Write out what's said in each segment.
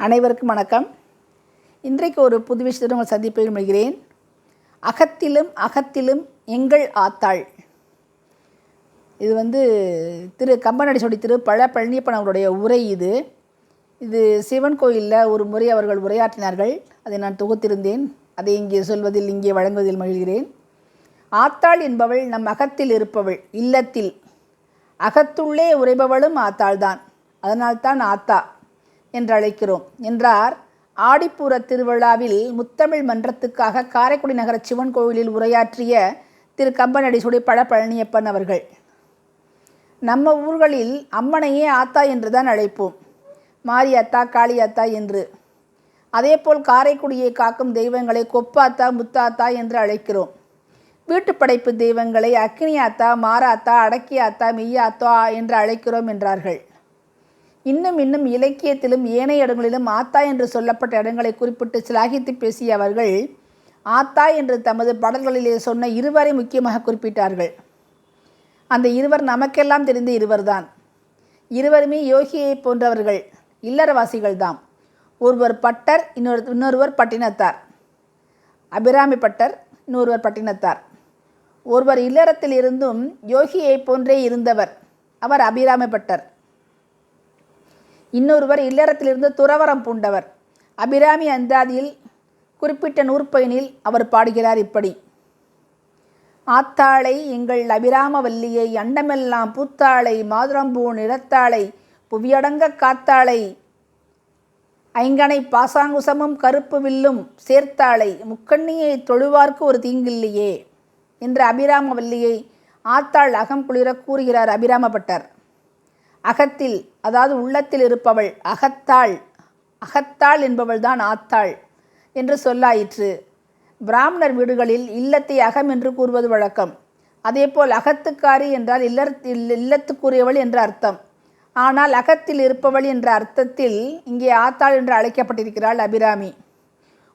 அனைவருக்கும் வணக்கம். இன்றைக்கு ஒரு புது விஷயத்துடன் உங்கள் சந்திப்பை விரும்புகிறேன். அகத்திலும் அகத்திலும் எங்கள் ஆத்தாள். இது திரு கம்பனடிசோடி திரு பழனியப்பன் அவருடைய உரை. இது சிவன் கோயிலில் ஒரு முறை அவர்கள் உரையாற்றினார்கள். அதை நான் தொகுத்திருந்தேன். அதை இங்கே சொல்வதில் இங்கே வழங்குவதில் மகிழ்கிறேன். ஆத்தாள் என்பவள் நம் அகத்தில் இருப்பவள், இல்லத்தில் அகத்துள்ளே உரைபவளும் ஆத்தாள்தான். அதனால்தான் ஆத்தா என்று அழைக்கிறோம் என்றார். ஆடிப்பூர திருவிழாவில் முத்தமிழ் மன்றத்துக்காக காரைக்குடி நகர சிவன் கோவிலில் உரையாற்றிய திரு கம்பனடிசோடி பழனியப்பன் அவர்கள். நம்ம ஊர்களில் அம்மனையே ஆத்தா என்று தான் அழைப்போம், மாரியாத்தா, காளியாத்தா என்று. அதேபோல் காரைக்குடியை காக்கும் தெய்வங்களை கொப்பாத்தா, முத்தாத்தா என்று அழைக்கிறோம். வீட்டு படைப்பு தெய்வங்களை அக்கினியாத்தா, மாராத்தா, அடக்கியாத்தா, மெய்யாத்தா என்று அழைக்கிறோம் என்றார்கள். இன்னும் இலக்கியத்திலும் ஏனைய இடங்களிலும் ஆத்தா என்று சொல்லப்பட்ட இடங்களை குறிப்பிட்டு சிலாகித்து பேசிய அவர்கள் ஆத்தா என்று தமது பாடல்களிலே சொன்ன இருவரை முக்கியமாக குறிப்பிட்டார்கள். அந்த இருவர் நமக்கெல்லாம் தெரிந்த இருவர்தான். இருவருமே யோகியை போன்றவர்கள், இல்லறவாசிகள்தாம். ஒருவர் பட்டர், இன்னொருவர் பட்டினத்தார். அபிராமி பட்டர், இன்னொருவர் பட்டினத்தார். ஒருவர் இல்லறத்தில் இருந்தும் யோகியை போன்றே இருந்தவர், அவர் அபிராமி பட்டர். இன்னொருவர் இல்லறத்திலிருந்து துறவரம் பூண்டவர். அபிராமி அந்தாதியில் குறிப்பிட்ட நூற்பயனில் அவர் பாடுகிறார் இப்படி: ஆத்தாளை எங்கள் அபிராமவல்லியை, அண்டமெல்லாம் பூத்தாளை, மாதுளம்பூ நிறத்தாளை, புவியடங்க காத்தாளை, ஐங்கனை பாசாங்குசமும் கருப்பு வில்லும் சேர்த்தாளை, முக்கண்ணியை தொழுவார்க்கு ஒரு தீங்கில்லையே என்ற அபிராமவல்லியை ஆத்தாள் அகம் குளிர கூறுகிறார் அபிராமபட்டர். அகத்தில், அதாவது உள்ளத்தில் இருப்பவள் அகத்தாள். அகத்தாள் என்பவள் தான் ஆத்தாள் என்று சொல்லாயிற்று. பிராமணர் வீடுகளில் இல்லத்தை அகம் என்று கூறுவது வழக்கம். அதேபோல் அகத்துக்காரி என்றால் இல்லத்துக்குரியவள் என்ற அர்த்தம். ஆனால் அகத்தில் இருப்பவள் என்ற அர்த்தத்தில் இங்கே ஆத்தாள் என்று அழைக்கப்பட்டிருக்கிறாள் அபிராமி.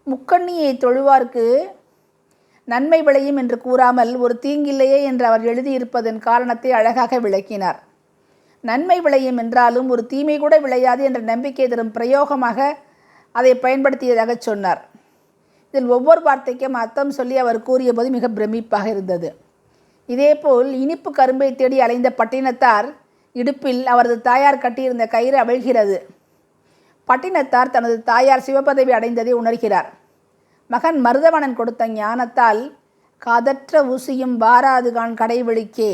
முக்கண்ணியை தொழுவார்க்கு நன்மை விளையும் என்று கூறாமல் ஒரு தீங்கில்லையே என்று அவர் எழுதியிருப்பதன் காரணத்தை அழகாக விளக்கினார். நன்மை விளையும் என்றாலும் ஒரு தீமை கூட விளையாது என்ற நம்பிக்கை தரும் பிரயோகமாக அதை பயன்படுத்தியதாக சொன்னார். இதில் ஒவ்வொரு வார்த்தைக்கும் அர்த்தம் சொல்லி அவர் கூறியபோது மிக பிரமிப்பாக இருந்தது. இதேபோல் இனிப்பு கரும்பை தேடி அலைந்த பட்டினத்தார் இடுப்பில் அவரது தாயார் கட்டியிருந்த கயிறு அவிழ்கிறது. பட்டினத்தார் தனது தாயார் சிவபதவி அடைந்ததை உணர்கிறார். மகன் மருதவனன் கொடுத்த ஞானத்தால் காதற்ற ஊசியும் வாராதுகான் கடைவெளிக்கே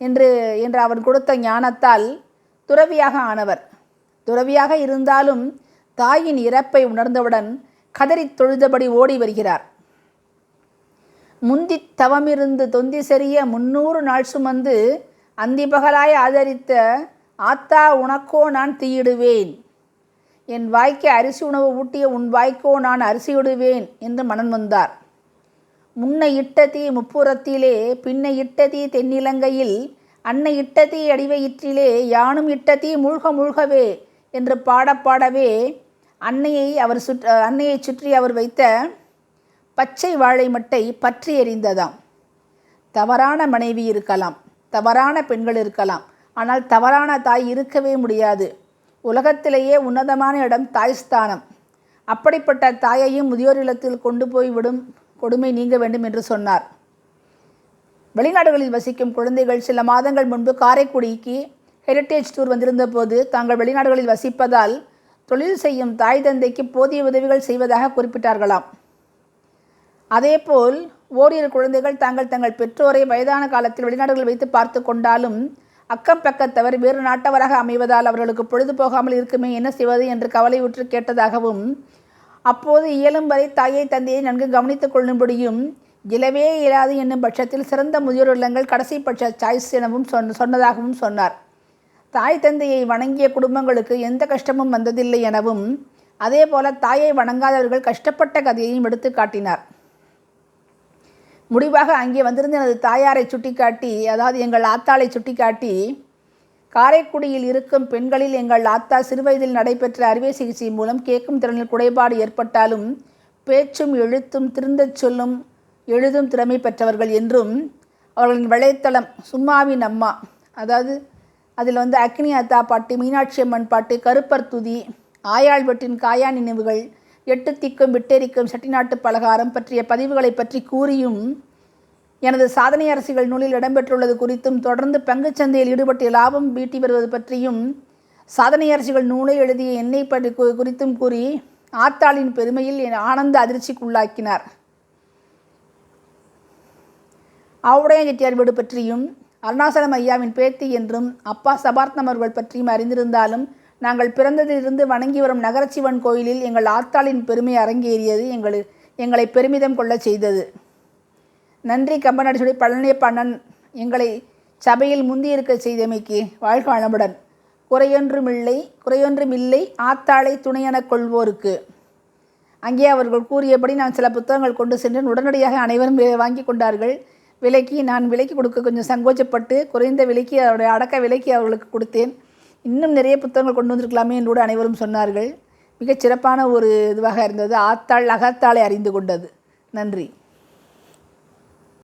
என்று அவன் கொடுத்த ஞானத்தால் துறவியாக ஆனவர். துறவியாக இருந்தாலும் தாயின் இறப்பை உணர்ந்தவுடன் கதறி தொழுதபடி ஓடி வருகிறார். முந்தி தவமிருந்து தொந்தி செறிய 300 நாள் சுமந்து அந்தி பகலாய் ஆதரித்த ஆத்தா உனக்கோ நான் தீயிடுவேன், என் வாய்க்கு அரிசி உணவு ஊட்டிய உன் வாய்க்கோ நான் அரிசியிடுவேன் என்று மனம் வந்தார். முன்னை இட்ட தீ முப்புறத்திலே, பின்னை இட்ட தீ தென்னிலங்கையில், அன்னை இட்ட தீ அடிவயிற்றிலே, யானும் இட்ட தீ மூழ்க மூழ்கவே என்று பாடவே அன்னையை சுற்றி அவர் வைத்த பச்சை வாழை மட்டை பற்றி எறிந்ததாம். தவறான மனைவி இருக்கலாம், தவறான பெண்கள் இருக்கலாம், ஆனால் தவறான தாய் இருக்கவே முடியாது. உலகத்திலேயே உன்னதமான இடம் தாய்ஸ்தானம். அப்படிப்பட்ட தாயையும் முதியோர் இல்லத்தில் கொண்டு போய் விடும் கொடுமை நீங்க வேண்டும் என்று சொன்னார். வெளிநாடுகளில் வசிக்கும் குழந்தைகள் சில மாதங்கள் முன்பு காரைக்குடிக்கு ஹெரிட்டேஜ் டூர் வந்திருந்த போது தாங்கள் வெளிநாடுகளில் வசிப்பதால் தொழில் செய்யும் தாய் தந்தைக்கு போதிய உதவிகள் செய்வதாக குறிப்பிட்டார்களாம். அதேபோல் ஓரிரு குழந்தைகள் தங்கள் பெற்றோரை வயதான காலத்தில் வெளிநாடுகளில் வைத்து பார்த்து கொண்டாலும் அக்கம் பக்கத்தவர் வேறு நாட்டவராக அமைவதால் அவர்களுக்கு பொழுது போகாமல் இருக்குமே, என்ன செய்வது என்று கவலையுற்று கேட்டதாகவும், அப்போது இயலும் வரை தாயை தந்தையை நன்கு கவனித்துக் கொள்ளும்படியும், இயலவே இயலாது என்னும் பட்சத்தில் சிறந்த முதியோர் இல்லங்கள் கடைசி பட்ச சாய்ஸ் எனவும் சொன்னதாகவும் சொன்னார். தாய் தந்தையை வணங்கிய குடும்பங்களுக்கு எந்த கஷ்டமும் வந்ததில்லை எனவும், அதே போல தாயை வணங்காதவர்கள் கஷ்டப்பட்ட கதையையும் எடுத்து காட்டினார். முடிவாக அங்கே வந்திருந்த எனது தாயாரை சுட்டிக்காட்டி, அதாவது எங்கள் ஆத்தாளை சுட்டிக்காட்டி, காரைக்குடியில் இருக்கும் பெண்களில் எங்கள் ஆத்தா சிறுவயதில் நடைபெற்ற அறுவை சிகிச்சை மூலம் கேட்கும் திறனில் குறைபாடு ஏற்பட்டாலும் பேச்சும் எழுத்தும் திருந்தச் சொல்லும் எழுதும் திறமை பெற்றவர்கள் என்றும், அவர்களின் வலைத்தளம் சும்மாவின் அம்மா, அதாவது அதில் அக்னியாத்தா பாட்டு, மீனாட்சி அம்மன் பாட்டு, கருப்பர் துதி, ஆயாள் வெட்டின் காயா நினைவுகள், 8 திக்கும் விட்டெரிக்கும் செட்டிநாட்டு பலகாரம் பற்றிய பதிவுகளை பற்றி கூறியும், எனது சாதனை அரசிகள் நூலில் இடம்பெற்றுள்ளது குறித்தும், தொடர்ந்து பங்குச்சந்தையில் ஈடுபட்டு லாபம் ஈட்டி வருவது பற்றியும், சாதனை அரசிகள் நூலை எழுதிய என்னை பற்றி குறித்தும் கூறி ஆத்தாளின் பெருமையில் ஆனந்த அதிர்ச்சிக்குள்ளாக்கினார். ஆவுடைய செட்டியார் வீடு பற்றியும், அருணாசலம் ஐயாவின் பேத்தி என்றும் அப்பா சபார்த்தம் அவர்கள் பற்றியும் அறிந்திருந்தாலும், நாங்கள் பிறந்ததிலிருந்து வணங்கி வரும் நகரச்சிவன் கோயிலில் எங்கள் ஆத்தாளின் பெருமை அரங்கேறியது எங்களை பெருமிதம் கொள்ளச் செய்தது. நன்றி கம்பநாடி பழனியப்பண்ணன், எங்களை சபையில் முந்தியிருக்க செய்தமைக்கு. வாழ்க வளமுடன். குறையொன்றுமில்லை ஆத்தாளை துணையெனக் கொள்வோருக்கு. அங்கே அவர்கள் கூறியபடி நான் சில புத்தகங்கள் கொண்டு சென்றேன். உடனடியாக அனைவரும் வாங்கி கொண்டார்கள். நான் விலைக்கு கொடுக்க கொஞ்சம் சங்கோச்சப்பட்டு குறைந்த விலைக்கு, அவருடைய அடக்க விலைக்கு அவர்களுக்கு கொடுத்தேன். இன்னும் நிறைய புத்தகங்கள் கொண்டு வந்திருக்கலாமே என்று அனைவரும் சொன்னார்கள். மிகச் சிறப்பான ஒரு இதுவாக இருந்தது. ஆத்தாள் அகத்தாளை அறிந்து கொண்டது. நன்றி.